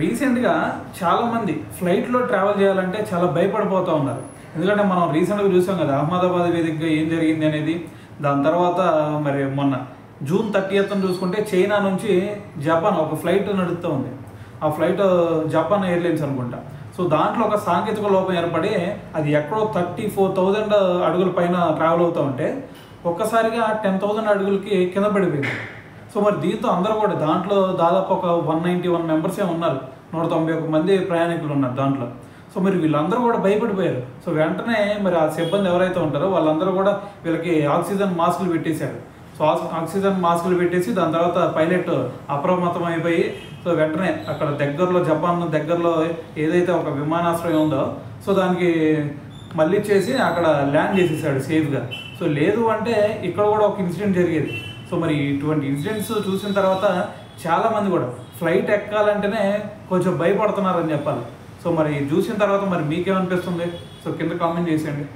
రీసెంట్గా చాలామంది ఫ్లైట్లో ట్రావెల్ చేయాలంటే చాలా భయపడిపోతూ ఉన్నారు. ఎందుకంటే మనం రీసెంట్గా చూసాం కదా అహ్మదాబాద్ వేదికగా ఏం జరిగింది అనేది. దాని తర్వాత మరి మొన్న జూన్ 30th చూసుకుంటే చైనా నుంచి జపాన్ ఒక ఫ్లైట్ నడుస్తూ ఉంది. ఆ ఫ్లైట్ జపాన్ ఎయిర్లైన్స్ అనుకుంటా. సో దాంట్లో ఒక సాంకేతిక లోపం ఏర్పడి అది ఎక్కడో 34,000 అడుగుల పైన ట్రావెల్ అవుతూ ఉంటే ఒక్కసారిగా 10,000 అడుగులకి కింద పడిపోయింది. సో మరి దీంతో అందరూ కూడా దాంట్లో దాదాపు ఒక 191 మెంబర్సే ఉన్నారు. 191 మంది ప్రయాణికులు ఉన్నారు దాంట్లో. సో మరి వీళ్ళందరూ కూడా భయపడిపోయారు. సో వెంటనే మరి ఆ సిబ్బంది ఎవరైతే ఉంటారో వాళ్ళందరూ కూడా వీళ్ళకి ఆక్సిజన్ మాస్కులు పెట్టేశారు. సో ఆక్సిజన్ మాస్కులు పెట్టేసి దాని తర్వాత పైలట్ అప్రమత్తం అయిపోయి సో వెంటనే అక్కడ దగ్గరలో జపాన్ దగ్గరలో ఏదైతే ఒక విమానాశ్రయం ఉందో సో దానికి మళ్ళీ చేసి అక్కడ ల్యాండ్ చేసేసాడు సేఫ్గా. సో లేదు అంటే ఇక్కడ కూడా ఒక ఇన్సిడెంట్ జరిగేది. సో మరి ఇటువంటి ఇన్సిడెంట్స్ చూసిన తర్వాత చాలామంది కూడా ఫ్లైట్ ఎక్కాలంటేనే కొంచెం భయపడుతున్నారని చెప్పాలి. సో మరి చూసిన తర్వాత మరి మీకేమనిపిస్తుంది? సో కింద కామెంట్ చేసేయండి.